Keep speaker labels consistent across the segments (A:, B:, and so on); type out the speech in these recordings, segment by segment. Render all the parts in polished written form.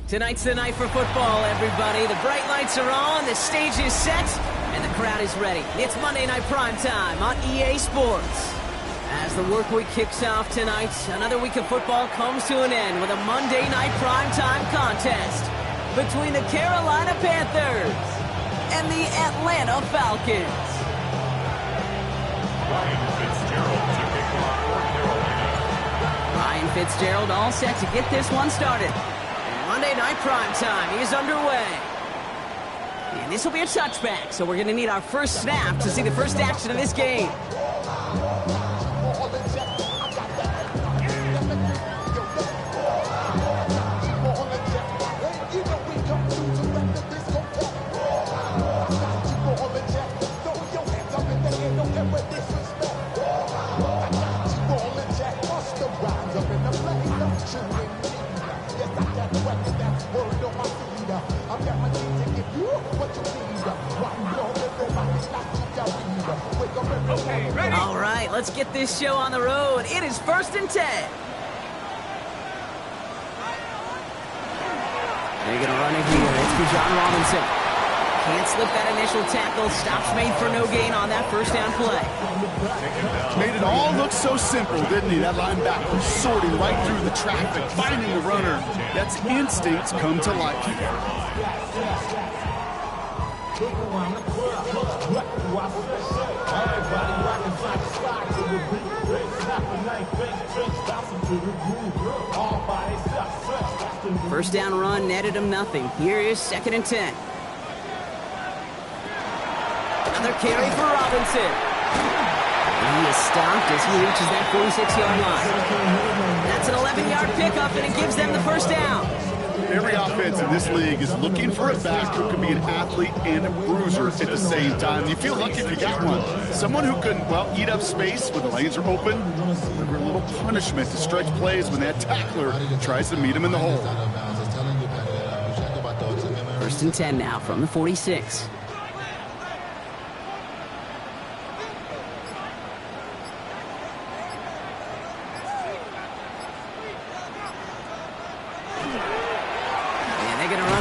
A: Tonight's the night for football, everybody. The bright lights are on, the stage is set, and the crowd is ready. It's Monday Night Primetime on EA Sports. As the work week kicks off tonight, another week of football comes to an end with a Monday Night Primetime contest between the Carolina Panthers and the Atlanta Falcons. Ryan Fitzgerald all set to get this one started. Monday Night Primetime is underway. And this will be a touchback, so we're going to need our first snap to see the first action of this game. All right, let's get this show on the road. It is 1st and 10. They're going to run it here. It's for John Robinson. Can't slip that initial tackle. Stops made for no gain on that first down play.
B: Made it all look so simple, didn't he? That linebacker sorting right through the traffic, finding the runner. That's instincts come to life.
A: First down run netted him nothing. Here is 2nd and 10. Another carry for Robinson. And he is stopped as he reaches that 46-yard line. That's an 11-yard pickup, and it gives them the first down.
B: Every offense in this league is looking for a back who can be an athlete and a bruiser at the same time. You feel lucky if you got one. Someone who can, well, eat up space when the lanes are open. Deliver a little punishment to stretch plays when that tackler tries to meet him in the hole.
A: 1st and 10 now from the 46.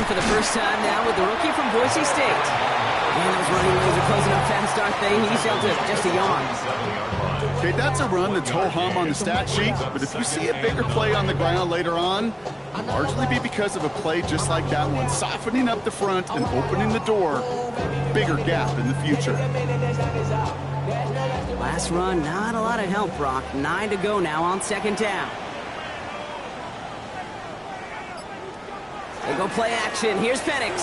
A: For the first time now with the rookie from Boise State. And those running lanes are closing up fast, aren't they? He's held to just a yard.
B: Okay, that's a run that's ho-hum on the stat sheet, but if you see a bigger play on the ground later on, it'll largely be because of a play just like that one, softening up the front and opening the door. Bigger gap in the future.
A: Last run, not a lot of help, Brock. 9 to go now on 2nd down. They go play action. Here's Penix.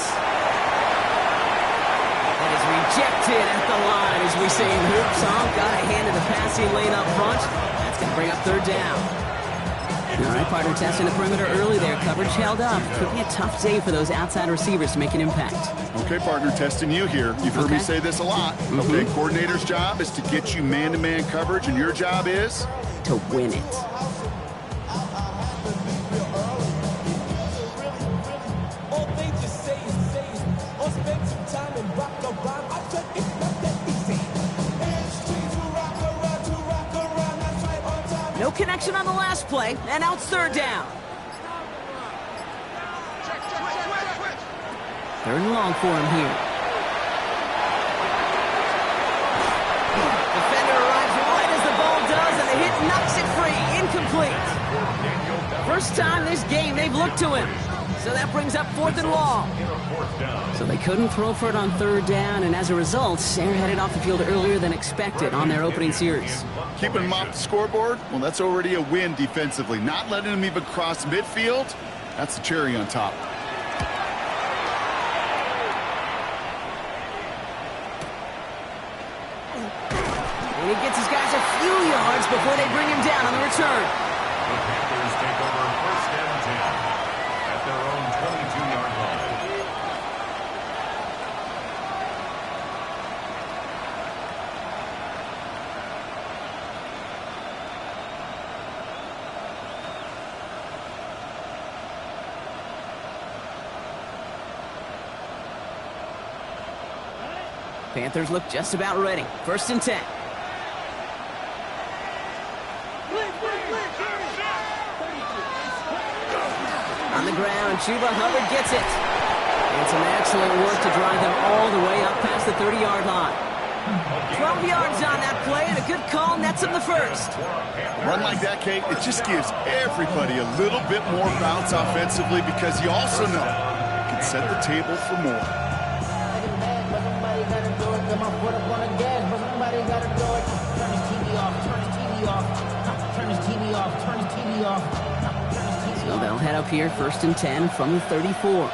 A: That is rejected at the line, as we say in hoops. Got a hand in the passing lane up front. That's going to bring up 3rd down. All right, partner testing the perimeter early there. Coverage held up. Could be a tough day for those outside receivers to make an impact.
B: Okay, partner, testing you here. You've heard me say this a lot. Okay, coordinator's job is to get you man-to-man coverage, and your job is?
A: To win it. No connection on the last play, and now it's 3rd down. 3rd and long for him here. Defender arrives right as the ball does, and the hit knocks it free. Incomplete. First time this game they've looked to him. So that brings up 4th and long. So they couldn't throw for it on 3rd down, and as a result, they're headed off the field earlier than expected on their opening series.
B: Keeping them off the scoreboard? Well, that's already a win defensively. Not letting them even cross midfield, that's the cherry on top.
A: And he gets his guys a few yards before they bring him down on the return.
C: The Panthers take over 1st and 10 at their own 22-yard line.
A: Panthers look just about ready. 1st and 10. On the ground, Chuba Hubbard gets it. And some excellent work to drive them all the way up past the 30-yard line. 12 yards on that play, and a good call nets him the first.
B: Run like that, Kate, it just gives everybody a little bit more bounce offensively because you also know it can set the table for more.
A: So they'll head up here, 1st and 10 from the 34.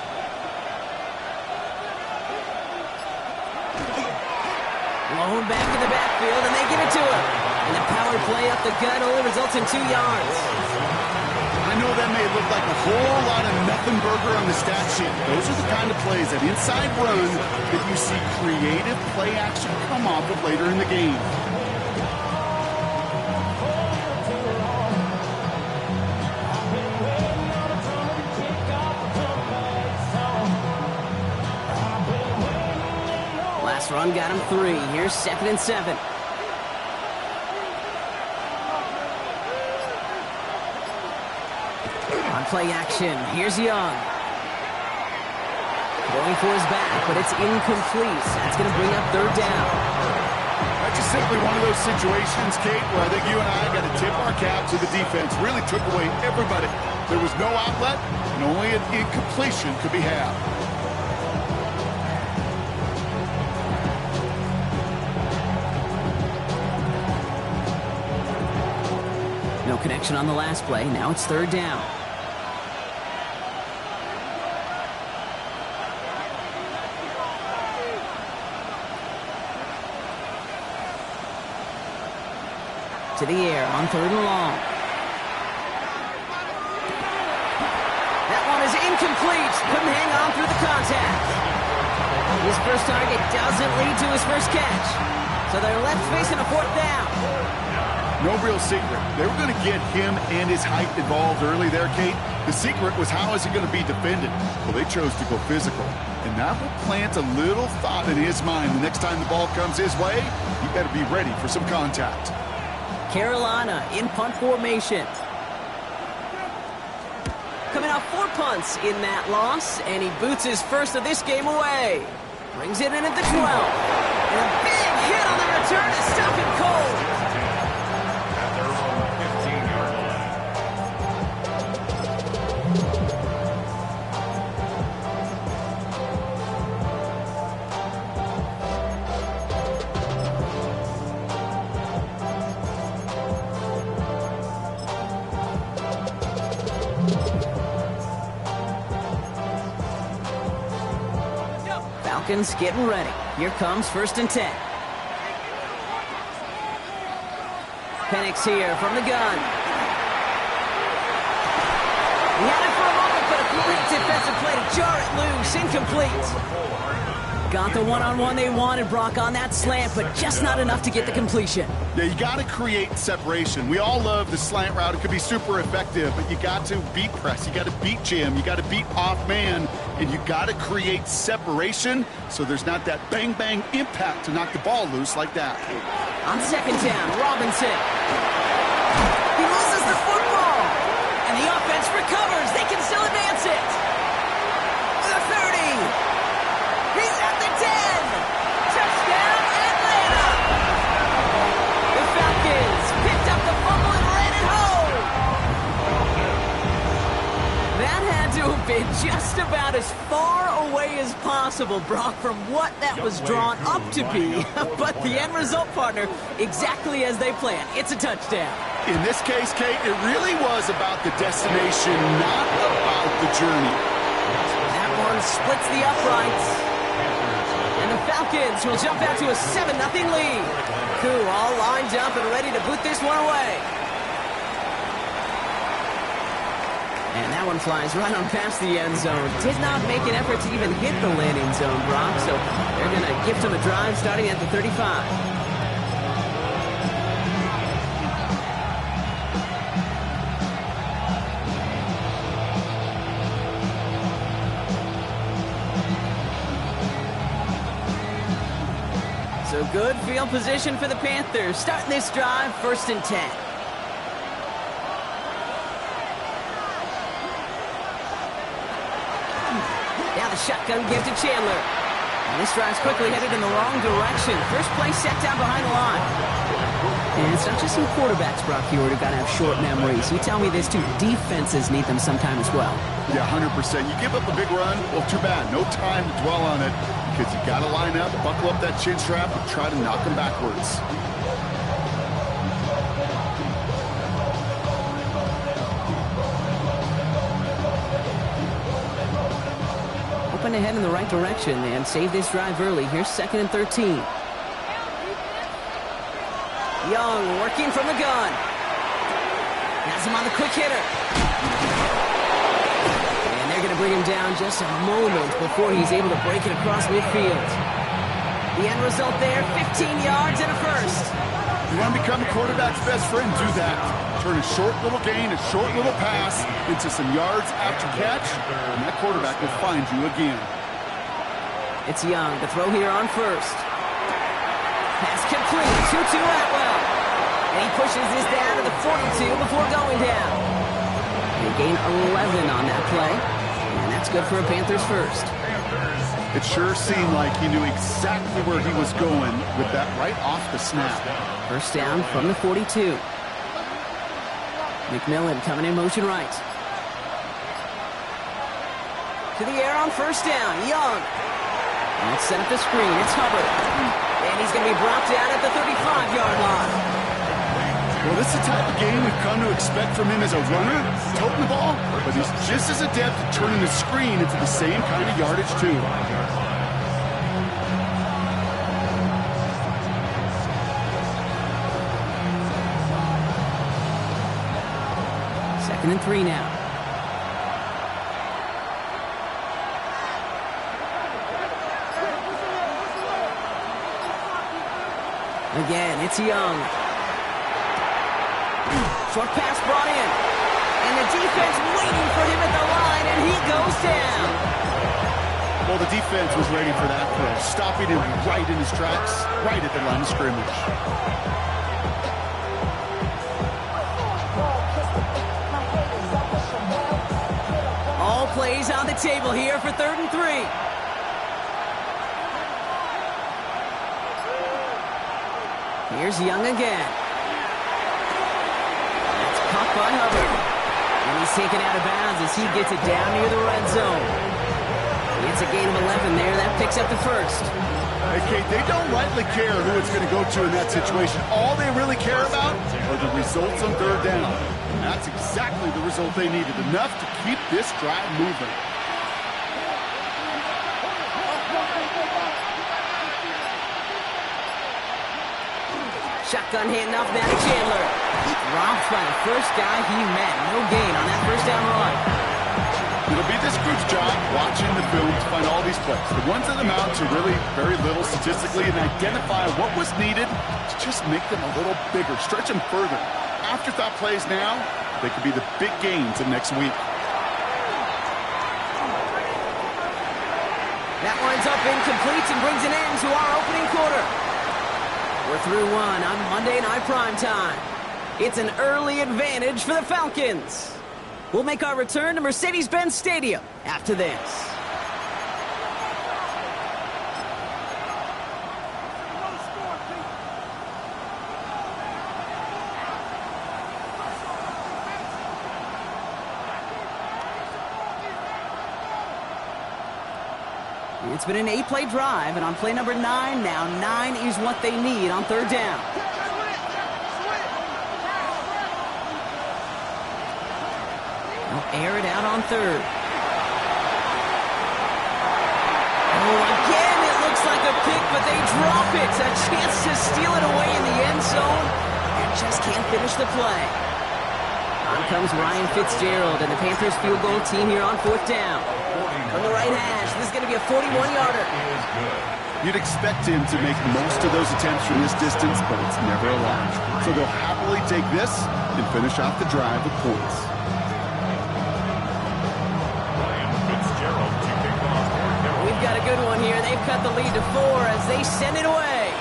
A: Blown back in the backfield, and they give it to him. And the power play up the gut only results in 2 yards.
B: I know that may look like a whole lot of nothing burger on the stat sheet. Those are the kind of plays, that inside run, that you see creative play action come off of later in the game.
A: Last run got him 3. Here's 2nd and 7. On play action, here's Young. Going for his back, but it's incomplete. That's going to bring up 3rd down.
B: That's just simply one of those situations, Kate, where I think you and I got to tip our cap to the defense. Really took away everybody. There was no outlet, and only an incompletion could be had.
A: No connection on the last play. Now it's 3rd down. To the air on 3rd and long. That one is incomplete. Couldn't hang on through the contact. His first target doesn't lead to his first catch. So they're left facing a 4th down.
B: No real secret. They were going to get him and his height involved early there, Kate. The secret was, how is he going to be defended? Well, they chose to go physical. And that will plant a little thought in his mind. The next time the ball comes his way, he better be ready for some contact.
A: Carolina in punt formation. Coming off 4 punts in that loss, and he boots his first of this game away. Brings it in at the 12. And a big hit on the return to stop him cold. Falcons getting ready. Here comes 1st and 10. Penix here from the gun. He had it for a moment, but a great defensive play to jar it loose. Incomplete. Got the one-on-one they wanted, Brock, on that slant, but just not enough to get the completion.
B: Yeah, you got to create separation. We all love the slant route. It could be super effective, but you got to beat press. You got to beat jam. You got to beat off man, and you got to create separation so there's not that bang-bang impact to knock the ball loose like that.
A: On 2nd down, Robinson. He loses the football, and the offense recovers. They can still advance it. The 30. He's at the 10. Touchdown, Atlanta. The Falcons picked up the fumble and ran it home. That had to have been just about as far away as possible, Brock, from what that was drawn up to be. But the end result, partner, exactly as they planned. It's a touchdown.
B: In this case, Kate, it really was about the destination, not about the journey.
A: That one splits the uprights. And the Falcons will jump out to a 7-0 lead. Koo all lined up and ready to boot this one away. And that one flies right on past the end zone. Did not make an effort to even hit the landing zone, Brock. So they're going to gift him a drive starting at the 35. So good field position for the Panthers. Starting this drive, 1st and 10. the shotgun give to Chandler. And this drive's quickly headed in the wrong direction. First play set down behind the line. And it's not just some quarterbacks, Brock Huard, who got to have short memories. You tell me this, too. Defenses need them sometime as well.
B: Yeah, 100%. You give up a big run, well, too bad. No time to dwell on it because you got to line up, buckle up that chin strap, and try to knock them backwards.
A: Open ahead in the right direction and save this drive early. Here's 2nd and 13. Young working from the gun. Has him on the quick hitter. And they're going to bring him down just a moment before he's able to break it across midfield. The end result there, 15 yards and a first.
B: You want to become a quarterback's best friend, do that. Turn a short little gain, a short little pass into some yards after catch, and that quarterback will find you again.
A: It's Young to throw here on first. Pass complete, 2-2 Atwell. And he pushes this down to the 42 before going down. They gain 11 on that play, and that's good for a Panthers first.
B: It sure seemed like he knew exactly where he was going with that right off the snap.
A: First down from the 42. McMillan coming in motion right. To the air on first down, Young. And let's set up the screen, it's Hubbard. And he's going to be brought down at the 35-yard line.
B: Well, this is the type of game we've come to expect from him as a runner, toting the ball, but he's just as adept at turning the screen into the same kind of yardage, too.
A: Second and 3 now. Again, it's Young. Short pass brought in. And the defense waiting for him at the line, and he goes down.
B: Well, the defense was ready for that throw, stopping him right in his tracks, right at the line of scrimmage.
A: All plays on the table here for 3rd and 3. Here's Young again. That's caught by Hubbard. And he's taken out of bounds as he gets it down near the red zone. It's a gain of 11 there. That picks up the first.
B: Hey, Kate, they don't rightly care who it's going to go to in that situation. All they really care about are the results on 3rd down. And that's exactly the result they needed. Enough to keep this drive moving.
A: Shotgun handoff now to Chandler. Dropped by the first guy he met. No gain on that first down run.
B: It'll be this group's job watching the film to find all these plays. The ones that amount to really very little statistically and identify what was needed to just make them a little bigger, stretch them further. Afterthought plays now, they could be the big gains of next week.
A: That winds up incomplete and brings an end to our opening quarter. We're through one on Monday Night Primetime. It's an early advantage for the Falcons. We'll make our return to Mercedes-Benz Stadium after this. It's been an 8-play drive, and on play number 9 now, 9 is what they need on 3rd down. They'll air it out on 3rd. Oh, again, it looks like a pick, but they drop it. A chance to steal it away in the end zone, and just can't finish the play. On comes Ryan Fitzgerald and the Panthers field goal team here on 4th down. From the right hash, this is going to be a 41-yarder.
B: You'd expect him to make most of those attempts from this distance, but it's never a lot. So they'll happily take this and finish off the drive with points.
A: We've got a good one here. They've cut the lead to 4 as they send it away.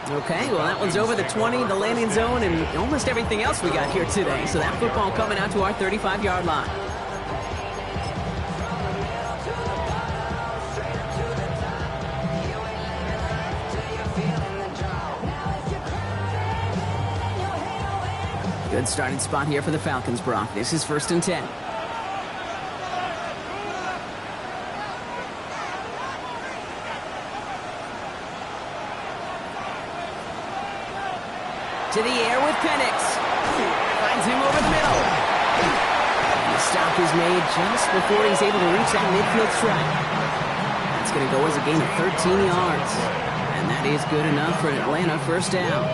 A: Okay, well, that one's over the 20, the landing zone, and almost everything else we got here today. So that football coming out to our 35-yard line. Good starting spot here for the Falcons, Brock. This is 1st and 10. To the air with Penix. Finds him over the middle. And the stop is made just before he's able to reach that midfield strike. That's going to go as a gain of 13 yards. And that is good enough for an Atlanta 1st down.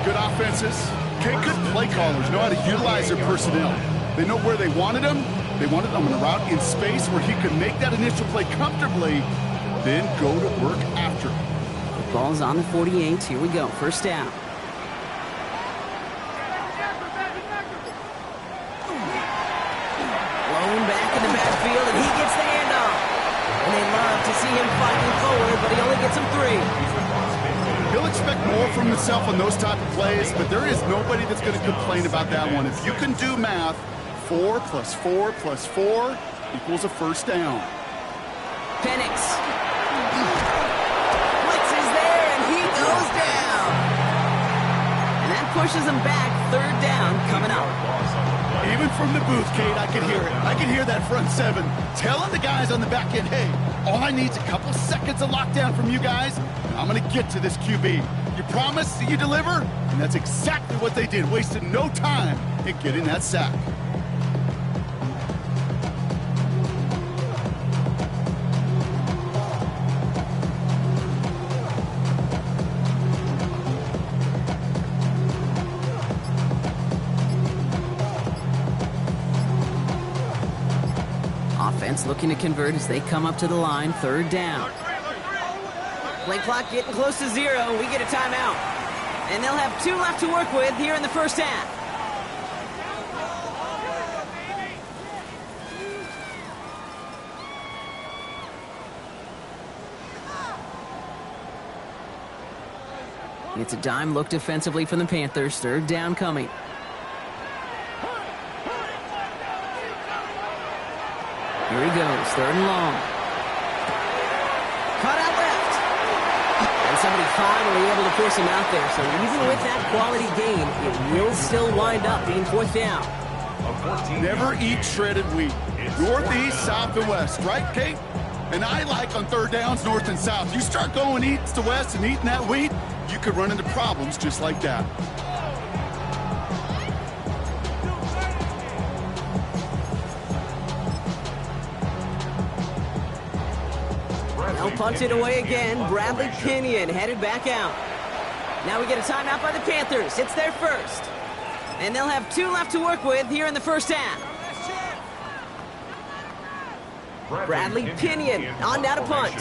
B: Good offenses. Okay, good play callers know how to utilize their personnel. They know where they wanted him. They wanted him on a route in space where he could make that initial play comfortably, then go to work after.
A: The ball's on the 48. Here we go. 1st down. Blown back in the backfield, and he gets the handoff. And they love to see him fighting forward, but he only gets him 3.
B: He'll expect more from himself on those type of plays, but there is nobody that's going to complain about that one. If you can do math, 4 plus 4 plus 4 equals a 1st down.
A: Penix. Blitz is there, and he goes down. And that pushes him back. 3rd down coming up.
B: Even from the booth, Kate, I can hear it. I can hear that front 7 telling the guys on the back end, hey, all I need is a couple seconds of lockdown from you guys, and I'm going to get to this QB. You promise that you deliver? And that's exactly what they did, wasted no time in getting that sack.
A: Offense looking to convert as they come up to the line. 3rd down. Play clock getting close to 0. We get a timeout. And they'll have 2 left to work with here in the 1st half. It's a dime look defensively from the Panthers. 3rd down coming. Here he goes, 3rd and long. Cut out left. And somebody finally able to force him out there. So even with that quality gain, it will still wind up being 4th down.
B: Never eat shredded wheat. Northeast, south, and west, right, Kate? And I like on 3rd downs, north and south. You start going east to west and eating that wheat, you could run into problems just like that.
A: They'll punt it away again. Bradley Pinion headed back out. Now we get a timeout by the Panthers. It's their 1st. And they'll have 2 left to work with here in the 1st half. Bradley Pinion on down to punt.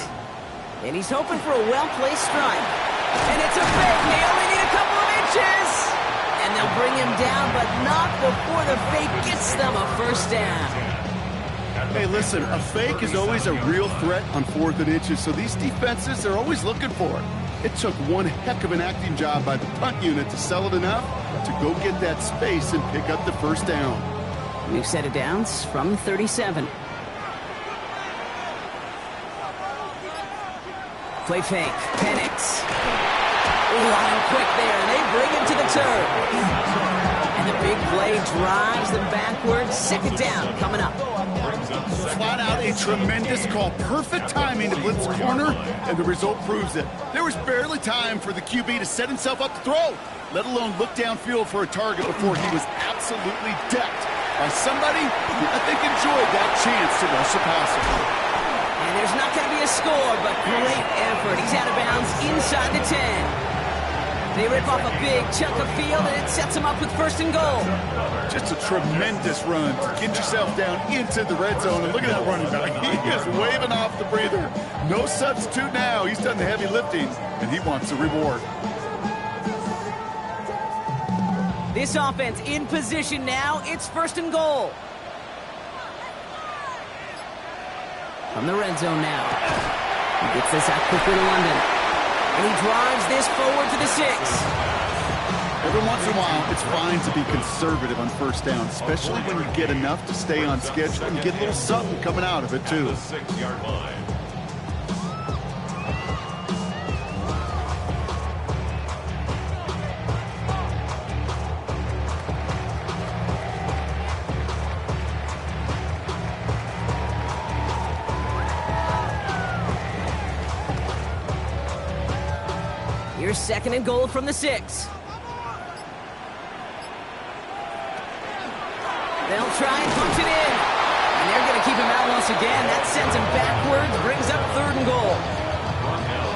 A: And he's hoping for a well-placed strike. And it's a fake. They only need a couple of inches. And they'll bring him down, but not before the fake gets them a 1st down.
B: Hey, listen, a fake is always a real threat on 4th and inches, so these defenses, they're always looking for it. It took one heck of an acting job by the punt unit to sell it enough to go get that space and pick up the 1st down.
A: New set of downs from 37. Play fake. Penix. Line quick there, and they bring him to the turf. And the big play drives them backwards. 2nd down coming up.
B: Flat out a tremendous call. Perfect timing to blitz the corner, and the result proves it. There was barely time for the QB to set himself up to throw, let alone look downfield for a target before he was absolutely decked by somebody who I think enjoyed that chance to rush the passer.
A: And there's not going to be a score, but great effort. He's out of bounds inside the 10. They rip off a big chunk of field, and it sets them up with 1st and goal.
B: Just a tremendous run to get yourself down into the red zone. And look at that running back. He is waving off the breather. No substitute now. He's done the heavy lifting, and he wants the reward.
A: This offense in position now. It's 1st and goal. From the red zone now. He gets this out quickly to London. And he drives this forward to the 6.
B: Every once in a while, it's fine to be conservative on 1st down, especially when you get enough to stay on schedule and get a little something coming out of it, too.
C: The 6-yard line.
A: 2nd and goal from the 6. They'll try and punch it in. And they're going to keep him out once again. That sends him backwards, brings up 3rd and goal.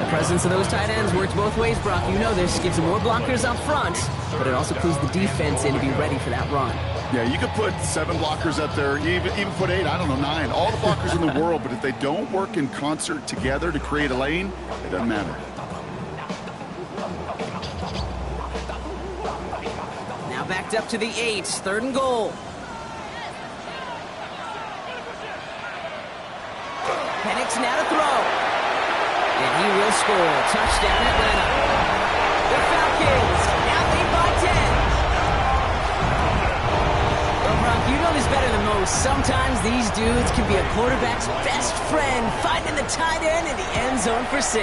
A: The presence of those tight ends works both ways, Brock. You know this. Gives them more blockers up front, but it also clues the defense in to be ready for that run.
B: Yeah, you could put 7 blockers up there, even put 8, I don't know, 9. All the blockers in the world, but if they don't work in concert together to create a lane, it doesn't matter.
A: Now backed up to the 8, 3rd and goal. Penix now to throw. And he will score. Touchdown Atlanta. The Falcons now lead by 10. Well, Brock, you know this better than most. Sometimes these dudes can be a quarterback's best friend, finding the tight end in the end zone for 6.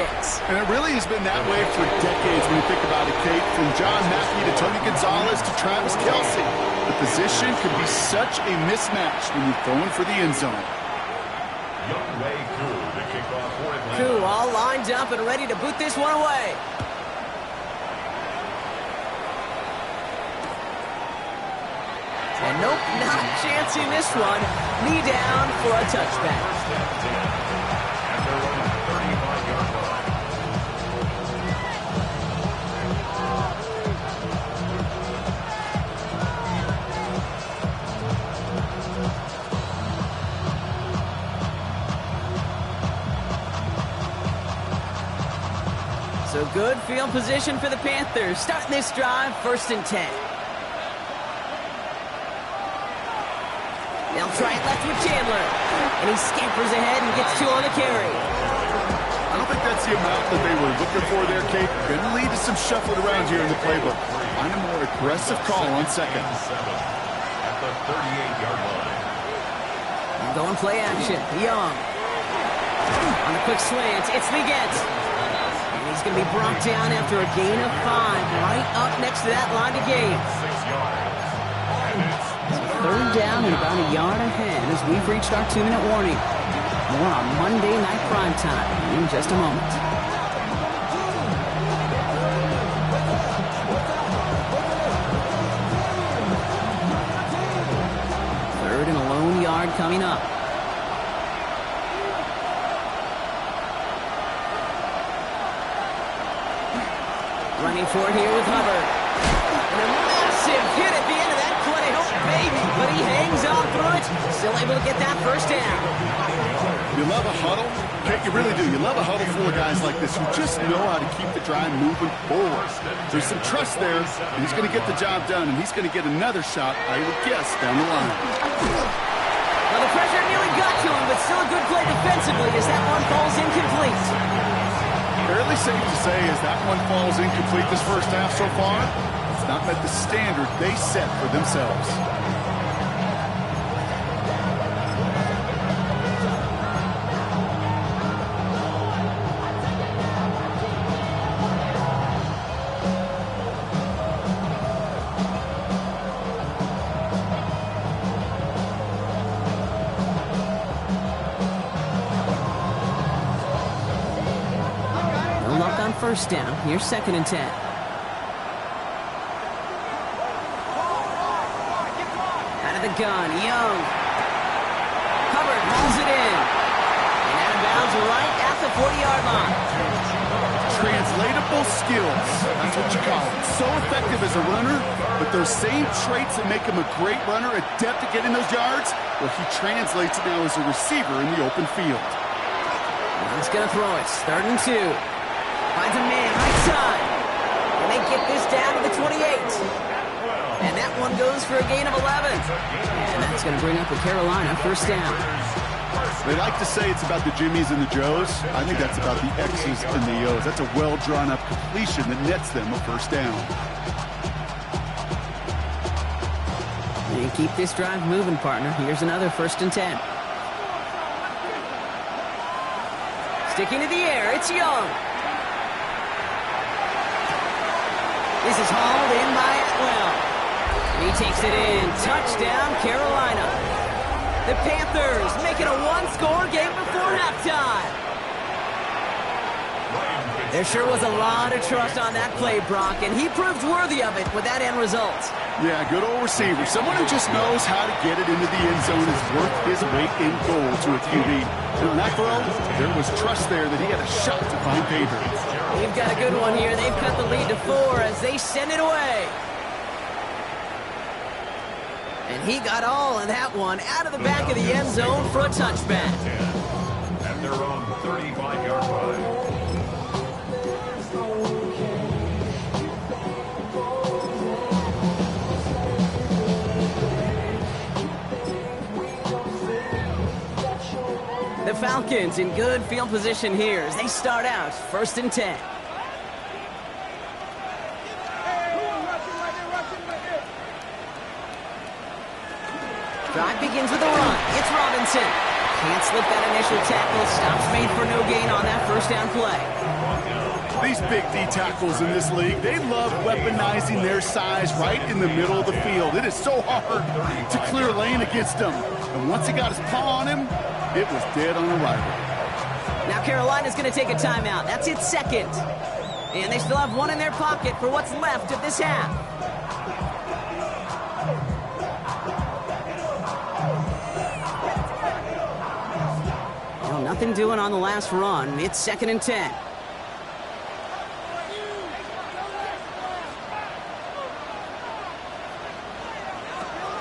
B: And it really has been that way for decades when you think about it, Kate. From John Mackey to Tony Gonzalez to Travis Kelce. The position can be such a mismatch when you're throwing for the end zone.
A: Koo all lined up and ready to boot this one away. And nope, not chancing this one. Knee down for a touchback. So good field position for the Panthers. Starting this drive, 1st and 10. They'll try it left with Chandler. And he scampers ahead and gets 2 on the carry.
B: I don't think that's the amount that they were looking for there, Kate. Going to lead to some shuffling around here in the playbook. Find a more aggressive call on 2nd.
C: At the 38-yard line.
A: And going play action. Young. On the quick slant, it's Leggett. He's going to be brought down after a gain of 5, right up next to that line of gain.
C: 6 yards.
A: So 3rd down and about a yard ahead as we've reached our 2-minute warning. More on Monday Night Primetime in just a moment. 3rd and a lone yard coming up. Running for it here with Hubbard. And a massive hit at the end of that play. Oh, baby. But he hangs on through it. Still able to get that 1st down.
B: You love a huddle? Kate, you really do. You love a huddle full of guys like this who just know how to keep the drive moving forward. There's some trust there, and he's going to get the job done, and he's going to get another shot, I would guess, down the line.
A: Well, the pressure nearly got to him, but still a good play defensively as that one falls incomplete.
B: Fairly safe to say as that one falls incomplete this 1st half so far, it's not met the standard they set for themselves.
A: On 1st down, here's 2nd and 10. Out of the gun, Young. Hubbard hauls it in. And out of bounds right at the 40-yard line.
B: Translatable skills, that's what you call it. So effective as a runner, but those same traits that make him a great runner, adept at getting those yards, well, he translates now as a receiver in the open field.
A: He's going to throw it. 3rd and 2. Finds a man right side. And they get this down to the 28. And that one goes for a gain of 11. And that's going to bring up the Carolina 1st down.
B: They like to say it's about the Jimmies and the Joes. I think that's about the X's and the O's. That's a well-drawn-up completion that nets them a 1st down.
A: And keep this drive moving, partner. Here's another 1st and 10. Sticking to the air, it's Young. This is hauled in by Atwell. He takes it in. Touchdown, Carolina. The Panthers make it a 1-score game before halftime. There sure was a lot of trust on that play, Brock, and he proved worthy of it with that end result.
B: Yeah, good old receiver. Someone who just knows how to get it into the end zone is worth his weight in gold to a QB. And on that throw, there was trust there that he had a shot to find pay dirt.
A: We've got a good one here. They've cut the lead to 4 as they send it away. And he got all of that one out of the back of the end zone for a touchback.
C: At their own 35-yard line.
A: The Falcons in good field position here as they start out 1st and 10. Drive begins with a run. It's Robinson. Can't slip that initial tackle. Stops made for no gain on that first down play.
B: These big D tackles in this league, they love weaponizing their size right in the middle of the field. It is so hard to clear lane against them. And once he got his paw on him, it was dead on arrival.
A: Now Carolina's going to take a timeout. That's its second. And they still have one in their pocket for what's left of this half. Well, nothing doing on the last run. It's 2nd and 10.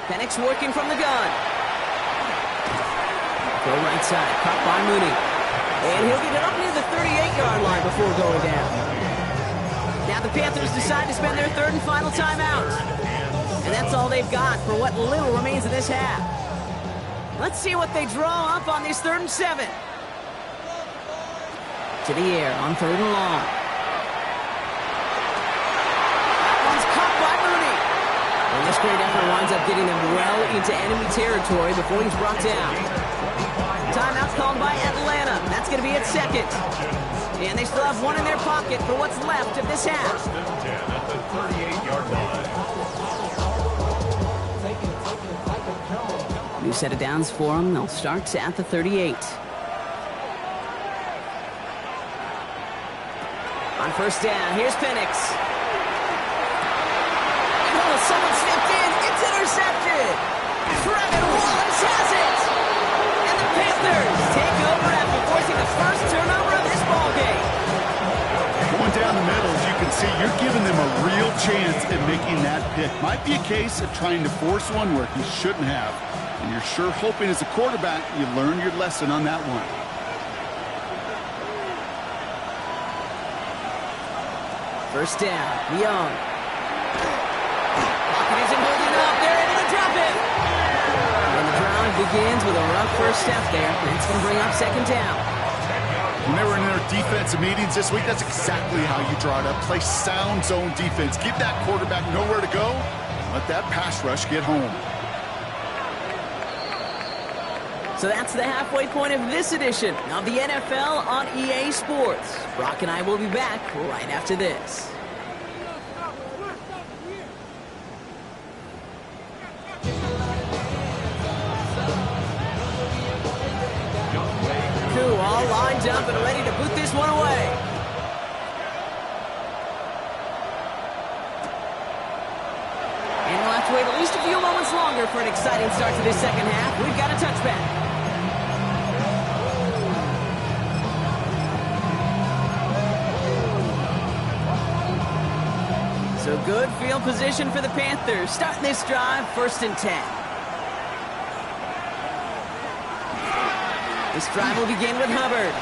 A: Penix working from the gun. Go right side, caught by Mooney. And he'll get it up near the 38-yard line before going down. Now the Panthers decide to spend their 3rd and final timeout. And that's all they've got for what little remains of this half. Let's see what they draw up on this 3rd and 7. To the air on 3rd and long. That one's caught by Mooney. And this great effort winds up getting them well into enemy territory before he's brought down. Timeout called by Atlanta. That's going to be its 2nd. And they still have one in their pocket for what's left of this half.
C: 1st and 10 at the 38-yard line.
A: New set of downs for them. They'll start at the 38. On 1st down, here's Penix. Oh, someone stepped in. It's intercepted. Trevor Wallace has it. And the Panthers take over after forcing the first turnover of this ballgame.
B: Going down the middle, as you can see, you're giving them a real chance at making that pick. Might be a case of trying to force one where he shouldn't have. And you're sure hoping as a quarterback you learn your lesson on that one.
A: 1st down, Young. Pocket isn't holding up. They're able to drop it. And the drive begins with a rough first step there. And it's going to bring up 2nd down.
B: When they were in their defensive meetings this week, that's exactly how you draw it up. Play sound zone defense. Give that quarterback nowhere to go. Let that pass rush get home.
A: So that's the halfway point of this edition of the NFL on EA Sports. Brock and I will be back right after this. Two all lined up and ready to boot this one away. And we'll have to wait at least a few moments longer for an exciting start to this 2nd half. We've got a touchback. So good field position for the Panthers. Starting this drive, 1st and 10. This drive will begin with Hubbard.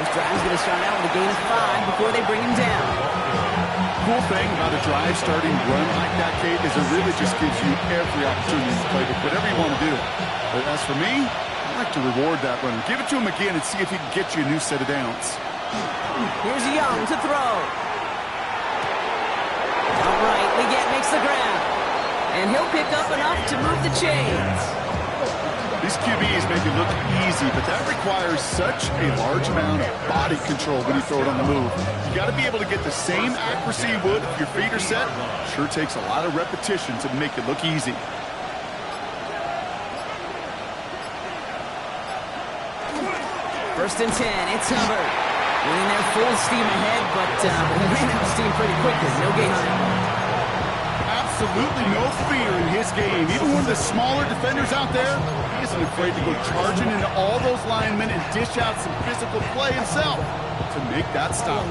A: This drive is going to start out with a gain of 5 before they bring him down.
B: Cool thing about a drive starting run like that, Kate, is it really just gives you every opportunity to play with whatever you want to do. But as for me, I like to reward that run. Give it to him again and see if he can get you a new set of downs.
A: Here's Young to throw. All right, Leggett makes the grab. And he'll pick up enough to move the chains.
B: These QBs make it look easy, but that requires such a large amount of body control when you throw it on the move. You got to be able to get the same accuracy you would if your feet are set. Sure takes a lot of repetition to make it look easy.
A: First and 10, it's Hubbard. Winning there full steam ahead, but he ran out of steam pretty quickly. No gain on that one.
B: Absolutely no fear in his game. Even one of the smaller defenders out there, he isn't afraid to go charging into all those linemen and dish out some physical play himself to make that stop.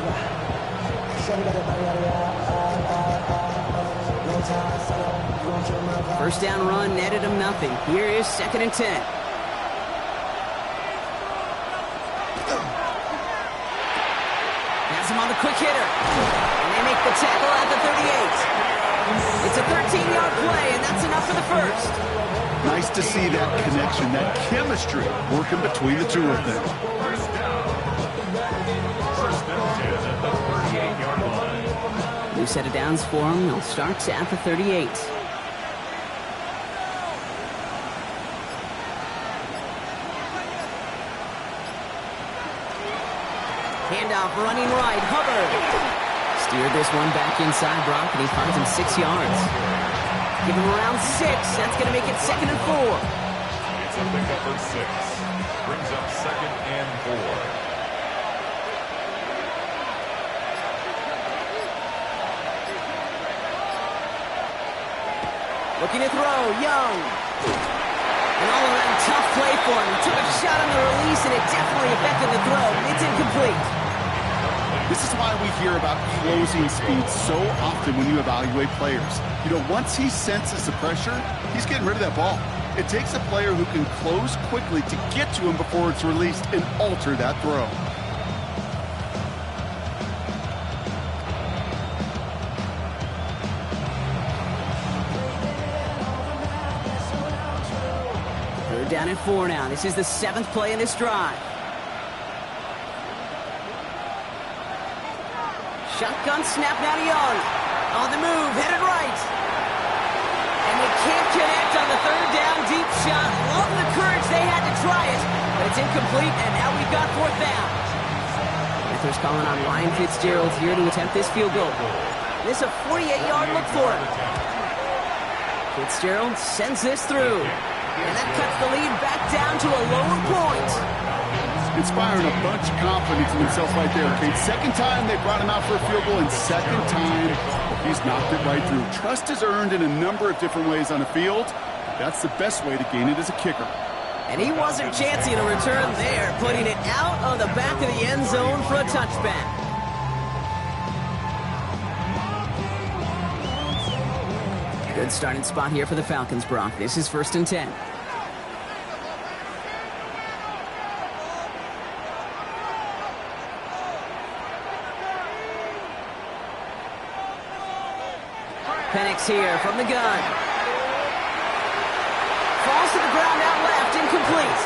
A: First down run netted him nothing. Here is 2nd and 10. Has him on the quick hitter. And they make the tackle at the 38. It's a 13-yard play, and that's enough for the first.
B: Nice to see that connection, that chemistry working between the two of them.
C: First and 10 at the 38-yard line.
A: New set of downs for him. They'll start at the 38. Handoff running right. Hubbard. Steered this one back inside Brock, and he finds him 6 yards. Give him around 6. That's going to make it 2nd and 4.
C: It's a pickup of 6. Brings up 2nd and 4.
A: Looking to throw. Young. An all-around tough play for him. He took a shot on the release, and it definitely affected the throw. It's incomplete.
B: This is why we hear about closing speed so often when you evaluate players. You know, once he senses the pressure, he's getting rid of that ball. It takes a player who can close quickly to get to him before it's released and alter that throw.
A: They're down at 4 now. This is the 7th play in this drive. Shotgun snap now to Young. On the move, headed right. And they can't connect on the 3rd down deep shot. Love the courage they had to try it, but it's incomplete, and now we've got 4th down. Panthers calling on Ryan Fitzgerald here to attempt this field goal. This is a 48-yard look for him. Fitzgerald sends this through, and that cuts the lead back down to a lower point.
B: Inspiring a bunch of confidence in themselves right there, Kate. 2nd time they brought him out for a field goal, and 2nd time he's knocked it right through. Trust is earned in a number of different ways on the field. That's the best way to gain it as a kicker.
A: And he wasn't chancing a return there, putting it out on the back of the end zone for a touchback. Good starting spot here for the Falcons, Brock. This is 1st and 10. Penix here from the gun. Falls to the ground out left, incomplete.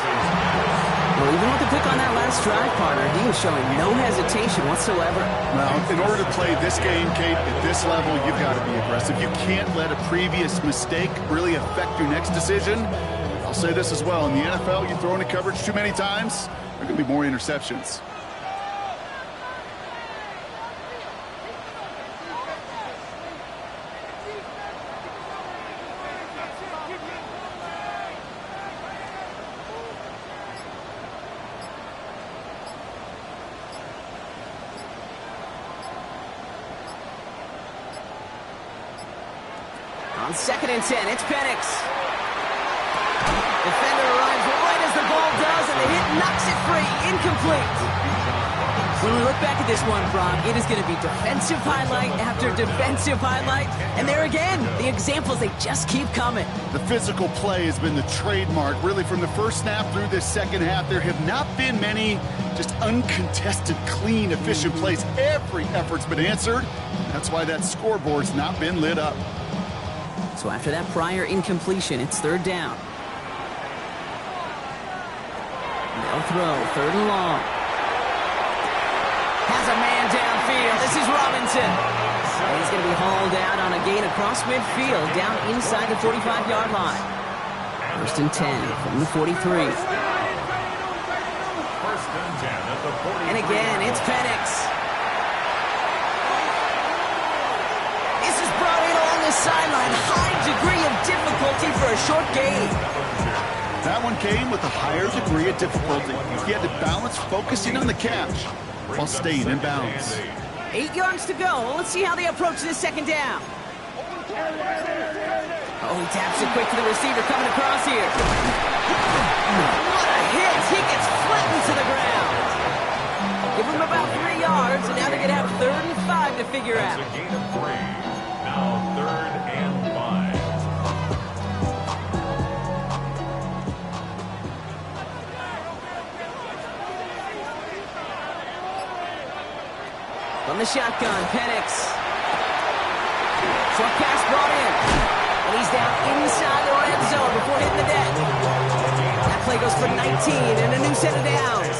A: Well, even with the pick on that last drive, partner, he was showing no hesitation whatsoever.
B: Well, in order to play this game, Kate, at this level, you've got to be aggressive. You can't let a previous mistake really affect your next decision. I'll say this as well. In the NFL, you throw into coverage too many times, there are going to be more interceptions.
A: On 2nd and 10, it's Penix. Defender arrives right as the ball does, and the hit knocks it free. Incomplete. When we look back at this one, Brock, it is going to be defensive highlight after defensive highlight. And there again, the examples, they just keep coming.
B: The physical play has been the trademark, really, from the first snap through this 2nd half. There have not been many just uncontested, clean, efficient plays. Every effort's been answered. That's why that scoreboard's not been lit up.
A: So after that prior incompletion, it's 3rd down. They'll throw, 3rd and long. Has a man downfield. This is Robinson. And he's going to be hauled out on a gain across midfield, down inside the 45-yard line. 1st and 10 from the 43.
C: 1st and 10 at the 43.
A: And again, it's Penix. This is brought in along the sideline. High degree of difficulty for a short gain.
B: That one came with a higher degree of difficulty. He had to balance focusing on the catch while staying in bounds.
A: 8 yards to go. Let's see how they approach this second down. Oh, he taps it quick to the receiver coming across here. What a hit! He gets flattened to the ground. Give him about 3 yards, and now they're going to have 3rd and 5 to figure out.
C: It's a gain of 3. Now 3rd and 5.
A: From the shotgun, Penix. Short pass brought in. And he's down inside the red zone before hitting the deck. That play goes for 19 and a new set of downs.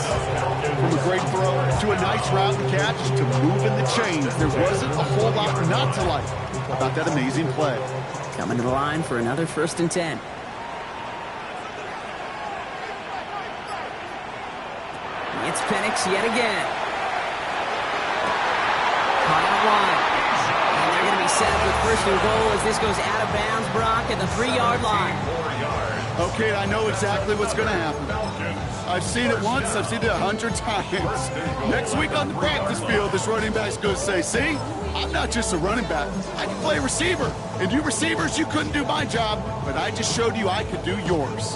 B: From a great throw to a nice route and catch to moving the chains. There wasn't a whole lot not to like about that amazing play.
A: Coming to the line for another 1st and 10. It's Penix yet again. Caught out wide. And they're going to be set up with 1st and goal as this goes out of bounds, Brock, at the 3-yard line.
B: Okay, I know exactly what's going to happen. I've seen it once, I've seen it 100 times. Next week on the practice field, this running back's going to say, see, I'm not just a running back, I can play receiver. And you receivers, you couldn't do my job, but I just showed you I could do yours.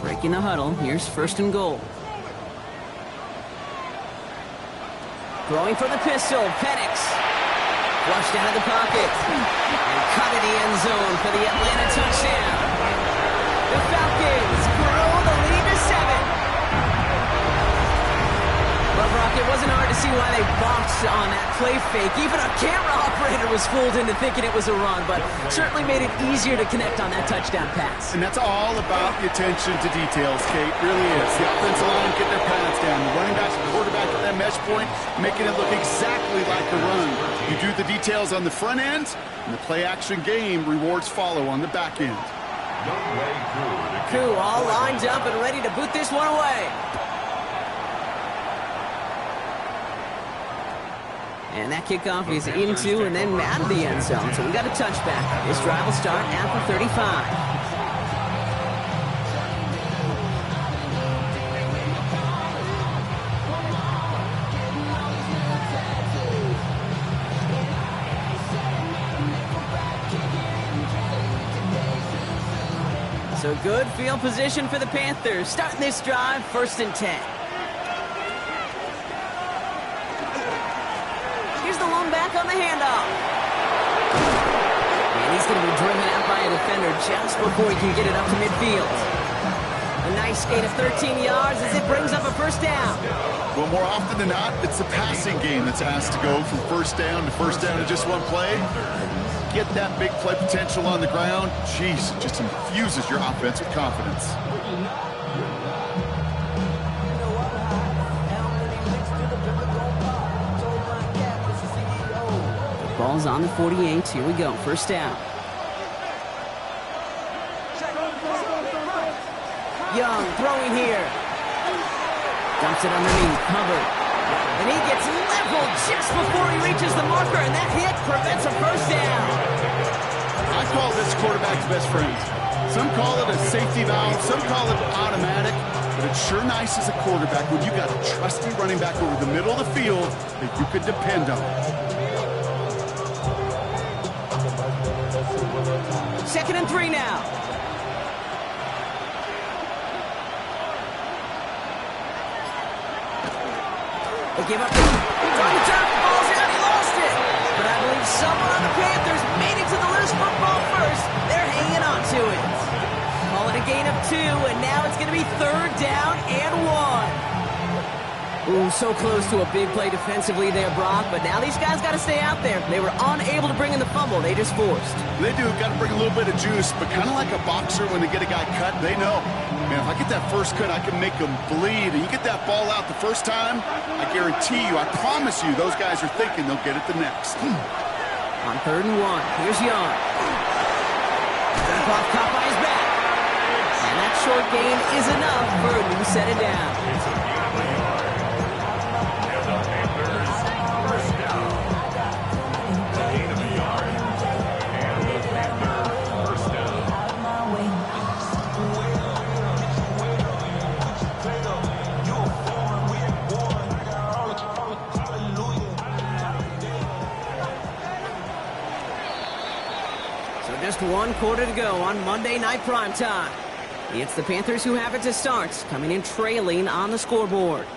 A: Breaking the huddle, here's 1st and goal. Throwing for the pistol, Penix. Flushed out of the pocket. And cut in the end zone for the Atlanta touchdown. The Falcons grow the lead to 7. Well, Brock, it wasn't hard to see why they boxed on that play fake. Even a camera operator was fooled into thinking it was a run, but certainly made it easier to connect on that touchdown pass.
B: And that's all about the attention to details, Kate. Really is. The offensive line getting their pads down. The running back, the quarterback at that mesh point, making it look exactly like a run. You do the details on the front end, and the play-action game rewards follow on the back end.
A: Koo all lined up and ready to boot this one away. And that kickoff is into and then out of the end zone. So we got a touchback. This drive will start at the 35. So good field position for the Panthers. Starting this drive, 1st and 10. Back on the handoff. And he's going to be driven out by a defender just before he can get it up to midfield. A nice gain of 13 yards as it brings up a 1st down.
B: Well, more often than not, it's the passing game that's asked to go from 1st down to just one play. Get that big play potential on the ground. Jeez, it just infuses your offense with confidence.
A: Ball's on the 48. Here we go. 1st down. Young throwing here. Dumps it underneath. Hubbard. And he gets leveled just before he reaches the marker. And that hit prevents a 1st down.
B: I call this quarterback's best friend. Some call it a safety valve. Some call it automatic. But it's sure nice as a quarterback when you got a trusty running back over the middle of the field that you could depend on.
A: 2nd and 3 now. They give up. Trying to turn the ball's out. He lost it. But I believe someone on the Panthers made it to the loose football first. They're hanging on to it. Call it a gain of 2, and now it's going to be 3rd down and 1. Ooh, so close to a big play defensively there, Brock, but now these guys got to stay out there. They were unable to bring in the fumble. They just forced.
B: They do. Got to bring a little bit of juice, but kind of like a boxer when they get a guy cut, they know. Man, if I get that first cut, I can make them bleed. And you get that ball out the first time, I guarantee you, I promise you, those guys are thinking they'll get it the next.
A: On 3rd and 1, here's Young. Dump off, caught by his back. And that short gain is enough for a new set of downs. Just 1 quarter to go on Monday Night Primetime. It's the Panthers who have it to start, coming in trailing on the scoreboard.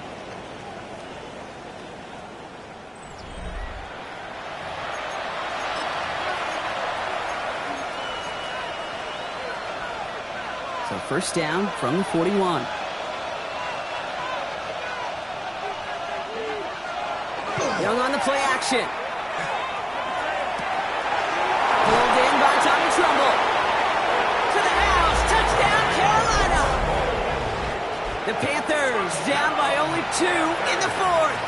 A: So first down from the 41. Young on the play action. Pulled in by Tommy Trumbull. To the house. Touchdown, Carolina. The Panthers down by only 2 in the 4th.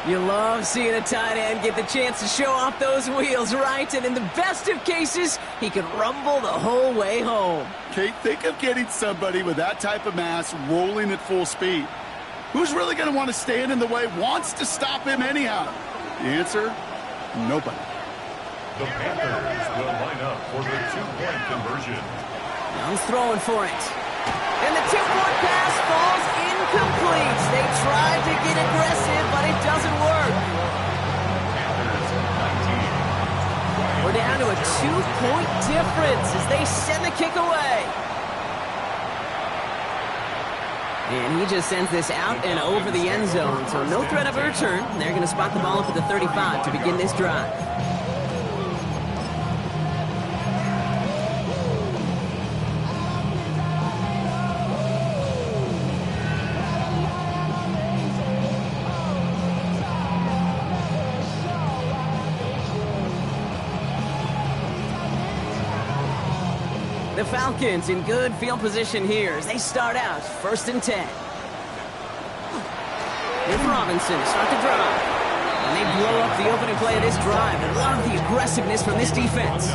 A: You love seeing a tight end get the chance to show off those wheels, right? And in the best of cases, he could rumble the whole way home.
B: Kate, think of getting somebody with that type of mass rolling at full speed. Who's really going to want to stand in the way, wants to stop him anyhow? The answer, nobody.
C: The Panthers will line up for the 2-point conversion.
A: Young's throwing for it. And the 2-point pass falls incomplete. They tried to get aggressive, but it doesn't work.
C: Panthers 19.
A: We're down to a 2-point difference as they send the kick away. And he just sends this out and over the end zone, so no threat of a return. They're going to spot the ball up at the 35 to begin this drive. The Falcons in good field position here as they start out 1st and 10. With Robinson to start the drive. And they blow up the opening play of this drive. I love the aggressiveness from this defense.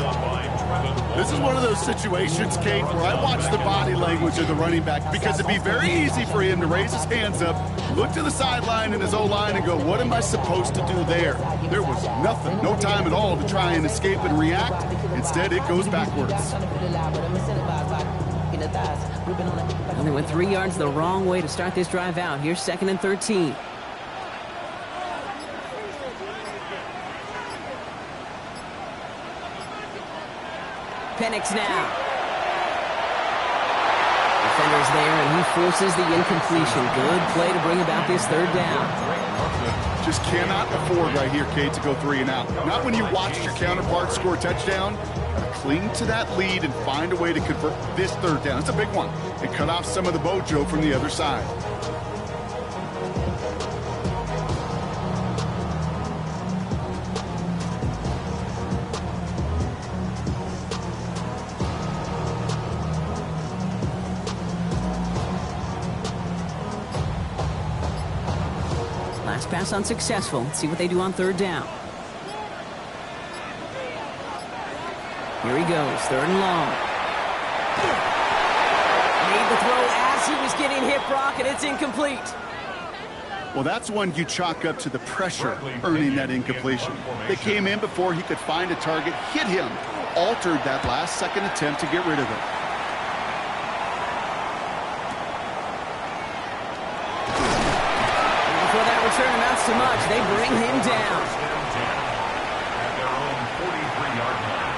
B: This is one of those situations, Kate, where I watch the body language of the running back because it'd be very easy for him to raise his hands up, look to the sideline in his O-line and go, what am I supposed to do there? There was nothing, no time at all to try and escape and react. Instead, it goes backwards.
A: And they went 3 yards the wrong way to start this drive out. Here's 2nd and 13. Penix now. Defender's there, and he forces the incompletion. Good play to bring about this 3rd down.
B: Just cannot afford right here, Kate, to go 3 and out. Not when you watched your counterpart score a touchdown. Cling to that lead and find a way to convert this 3rd down. It's a big one. And cut off some of the mojo from the other side.
A: Last pass unsuccessful. Let's see what they do on 3rd down. Here he goes, 3rd and long. Made the throw as he was getting hit, Brock, and it's incomplete.
B: Well, that's one you chalk up to the pressure earning that incompletion. They came in before he could find a target, hit him, altered that last-second attempt to get rid of it.
A: And before that return amounts to much, they bring him down.
C: At their own 43-yard line.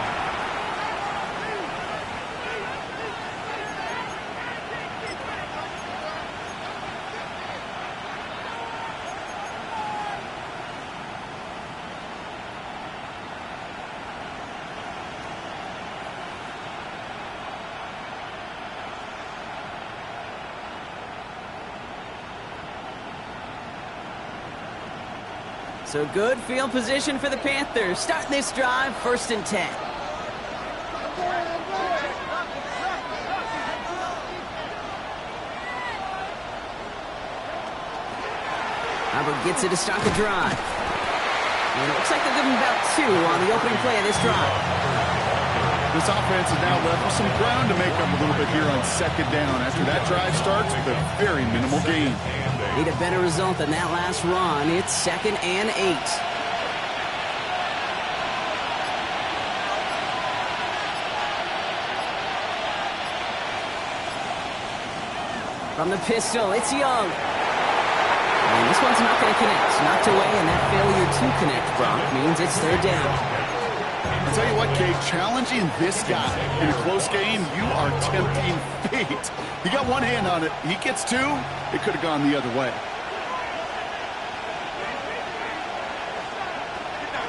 A: So good field position for the Panthers. Starting this drive, 1st and 10. Hubbard gets it to start the drive. And it looks like they'll give him about 2 on the opening play of this drive.
B: This offense is now left with some ground to make up a little bit here on 2nd down after that drive starts with a very minimal gain.
A: Need a better result than that last run. It's 2nd and 8. From the pistol, it's Young. And this one's not going to connect. Knocked away, and that failure to connect, Brock, means it's 3rd down.
B: I'll tell you what, Kate, challenging this guy in a close game, you are tempting fate. He got one hand on it. He gets two. It could have gone the other way.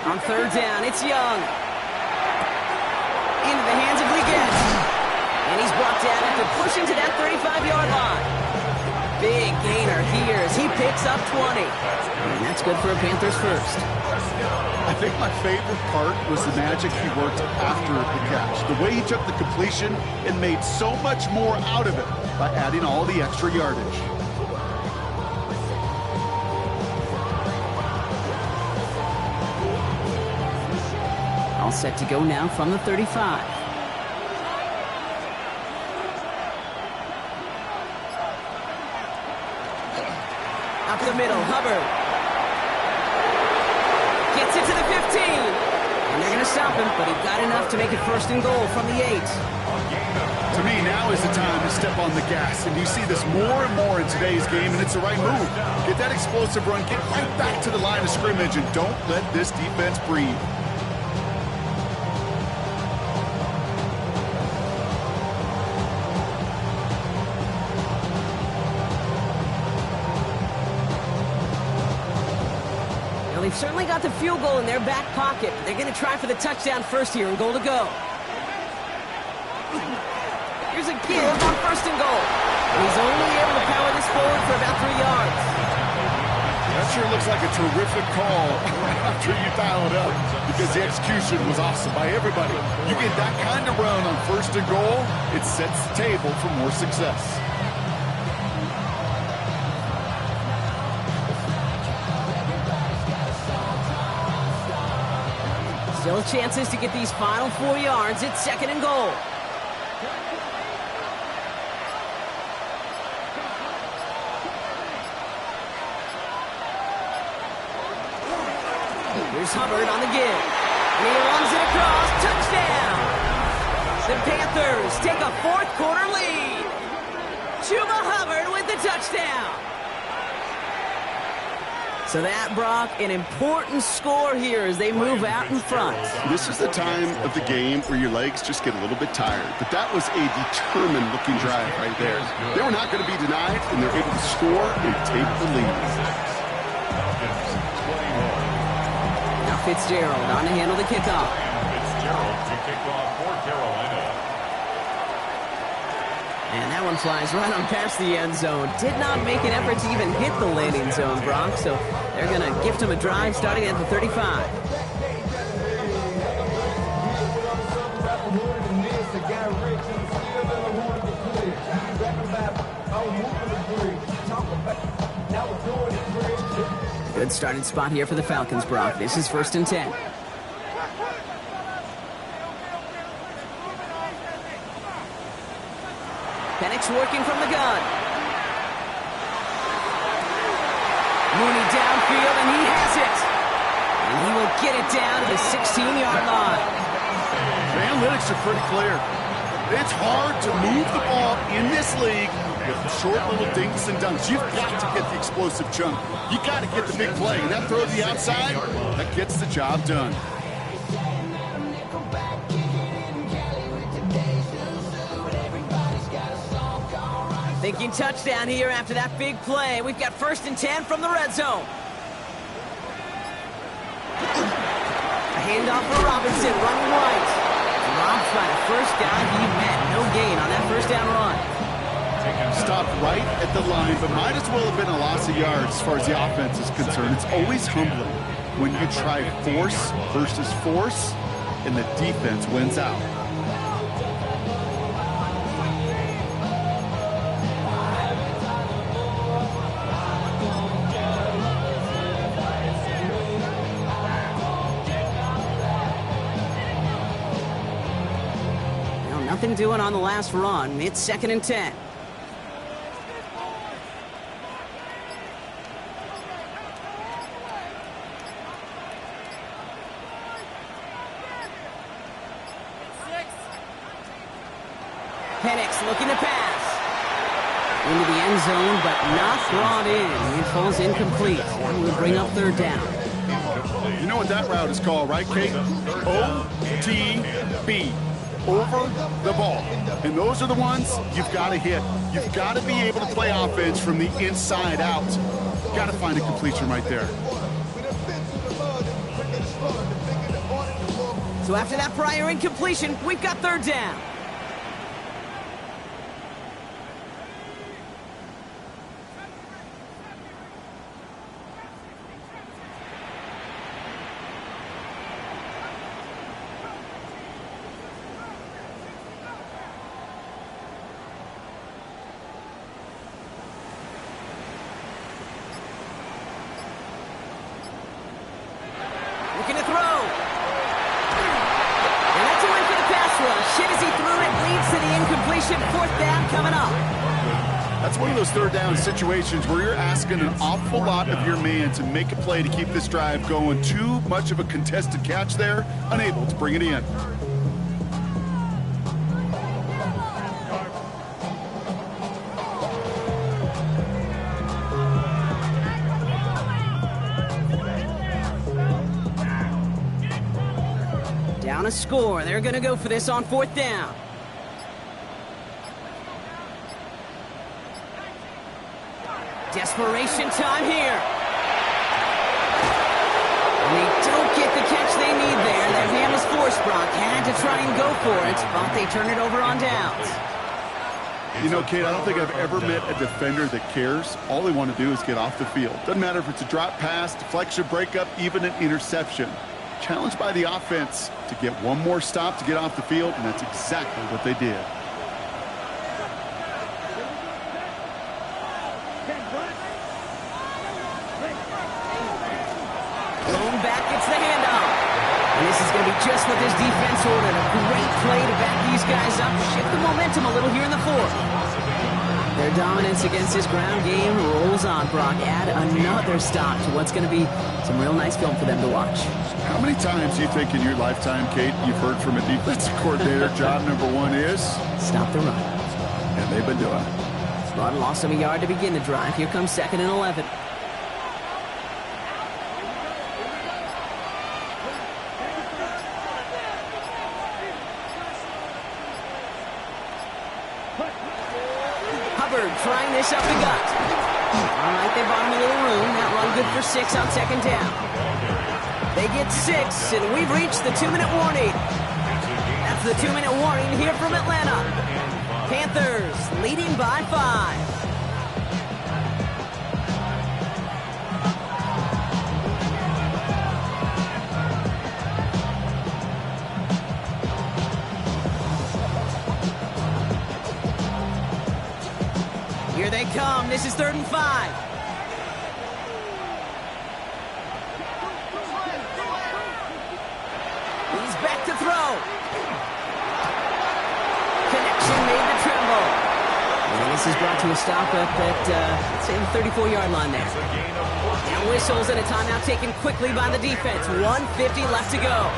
A: On third down, it's Young. Into the hands of Leggett. And he's brought down after pushing to that 35-yard line. Big gainer here as he picks up 20. And that's good for a Panthers first.
B: I think my favorite part was the magic he worked after the catch. The way he took the completion and made so much more out of it by adding all the extra yardage.
A: All set to go now from the 35. Up the middle, Hubbard. Gets it to the 15. And they're going to stop him, but he got enough to make it first and goal from the 8.
B: To me, now is the time to step on the gas. And you see this more and more in today's game, and it's the right move. Get that explosive run, get right back to the line of scrimmage, and don't let this defense breathe.
A: They've certainly got the field goal in their back pocket, but they're going to try for the touchdown first here and goal to go. Here's a give on first and goal. And he's only able to power this forward for about 3 yards.
B: That sure looks like a terrific call after you dial it up, because the execution was awesome by everybody. You get that kind of run on first and goal, it sets the table for more success.
A: Still chances to get these final 4 yards. It's second and goal. Here's Hubbard on the give. And he runs it across. Touchdown! The Panthers take a fourth-quarter lead. Chuba Hubbard with the touchdown. So that, Brock, an important score here as they move out in front.
B: This is the time of the game where your legs just get a little bit tired. But that was a determined-looking drive right there. They were not going to be denied, and they're able to score and take the lead.
A: Now Fitzgerald on to handle the kickoff.
C: Fitzgerald to kick off for Carolina.
A: And that one flies right on past the end zone. Did not make an effort to even hit the landing zone, Brock. So they're going to gift him a drive starting at the 35. Good starting spot here for the Falcons, Brock. This is first and 10. Penix working from the gun. Mooney downfield, and he has it. And he will get it down to the 16-yard line.
B: The analytics are pretty clear. It's hard to move the ball in this league with short little dinks and dunks. You've got to get the explosive chunk. You got to get the big play. And that throw to the outside, that gets the job done.
A: Thinking touchdown here after that big play. We've got first and 10 from the red zone. A handoff for Robinson, running right. Rob's by the first guy he met. No gain on that first down run.
B: Stopped right at the line, but might as well have been a loss of yards as far as the offense is concerned. It's always humbling when you try force versus force, and the defense wins out.
A: Nothing doing on the last run. It's second and 10. Penix looking to pass. Into the end zone, but not brought in. It falls incomplete. And will bring up third down.
B: You know what that route is called, right, Kate? OTB. Over the ball. And those are the ones you've got to hit. You've got to be able to play offense from the inside out. You've got to find a completion right there.
A: So after that prior incompletion, we've got third down. Looking to throw. And that's a win for the pass rush. Shit as he threw it leads to the incompletion. Fourth down coming up.
B: That's one of those third down situations where you're asking an awful lot of your man to make a play to keep this drive going. Too much of a contested catch there, unable to bring it in.
A: Down a score. They're going to go for this on fourth down. Desperation time here. And they don't get the catch they need there. Their hand was forced. Brock had to try and go for it, but they turn it over on downs.
B: You know, Kate, I don't think I've ever met a defender that cares. All they want to do is get off the field. Doesn't matter if it's a drop pass, deflection, breakup, even an interception. Challenged by the offense to get one more stop to get off the field, and that's exactly what they did.
A: Thrown back, gets the handoff. And this is going to be just what this defense ordered. A great play to back these guys up, shift the momentum a little here in the fourth. Their dominance against this ground game rolls on. Brock, add another stop to what's going to be some real nice film for them to watch.
B: How many times do you think in your lifetime, Kate, you've heard from a defensive coordinator, job number one is?
A: Stop the run.
B: And they've been doing it.
A: Run lost him a yard to begin the drive. Here comes 2nd and 11. Hubbard trying this up the gut. All right, they bought him a little room. That run good for 6 on 2nd down. They get 6, and we've reached the 2-minute warning. That's the 2-minute warning here from Atlanta. Panthers leading by 5. Here they come. This is 3rd and 5. He's back to throw. Connection made to Tremble. And this is brought to a stop up at, let's say, the 34-yard line there. Now whistles and a timeout taken quickly by the defense. 1:50 left to go.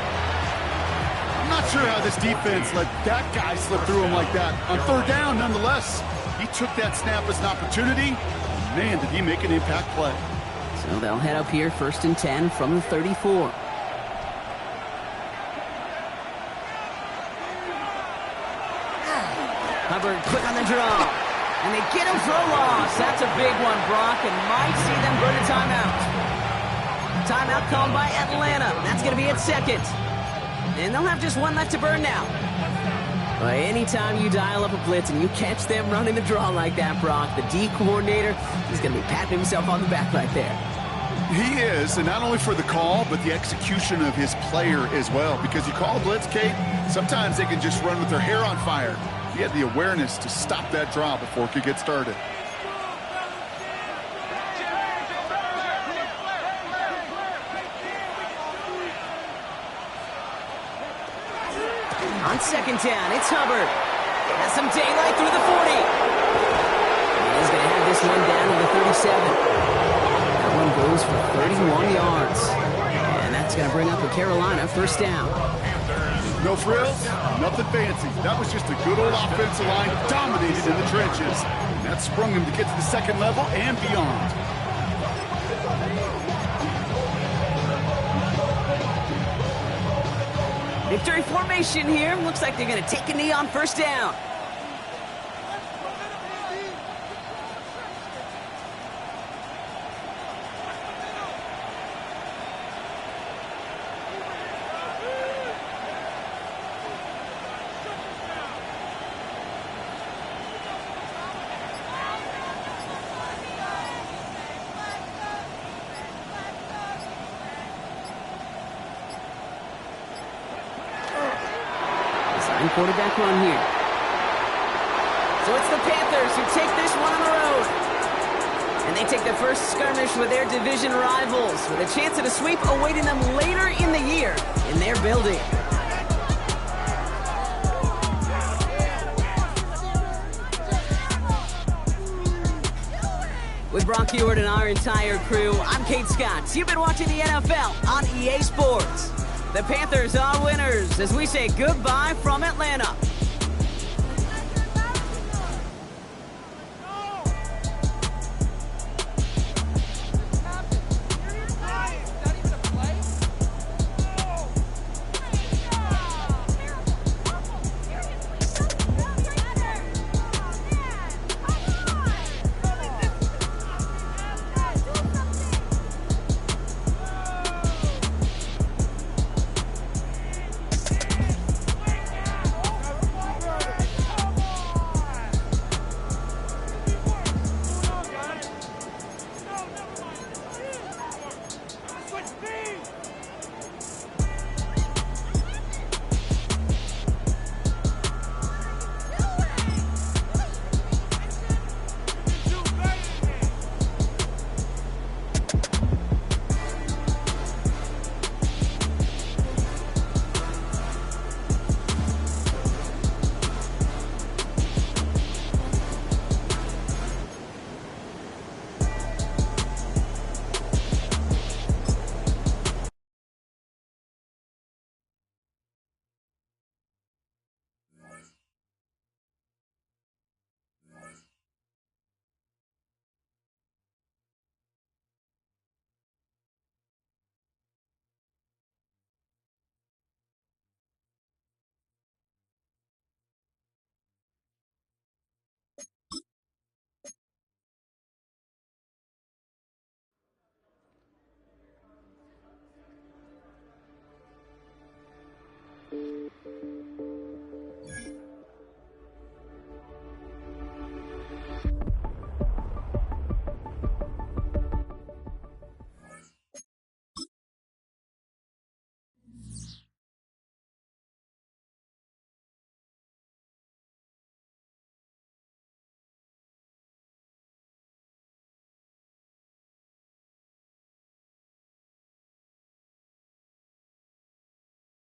B: I'm not sure how this defense let that guy slip through him like that. On 3rd down, nonetheless, he took that snap as an opportunity. Man, did he make an impact play.
A: So they'll head up here 1st and 10 from the 34. Hubbard quick on the draw. And they get him for a loss. That's a big one, Brock, and might see them burn a timeout. Timeout called by Atlanta. That's going to be at 2nd. And they'll have just one left to burn now. Anytime you dial up a blitz and you catch them running the draw like that, Brock, the D coordinator, he's going to be patting himself on the back right there.
B: He is, and not only for the call, but the execution of his player as well. Because you call a blitz, Kate, sometimes they can just run with their hair on fire. He had the awareness to stop that draw before it could get started.
A: On 2nd down, it's Hubbard. Has some daylight through the 40. He's going to have this one down to the 37. That one goes for 31 yards. And that's going to bring up a Carolina 1st down.
B: No frills, nothing fancy. That was just a good old offensive line dominated in the trenches. And that sprung him to get to the 2nd level and beyond.
A: Victory formation here. Looks like they're going to take a knee on first down. Quarterback run here. So it's the Panthers who take this one on the road. And they take the first skirmish with their division rivals, with a chance at a sweep awaiting them later in the year in their building. With Brock Ewart and our entire crew, I'm Kate Scott. You've been watching the NFL on EA Sports. The Panthers are winners as we say goodbye from Atlanta.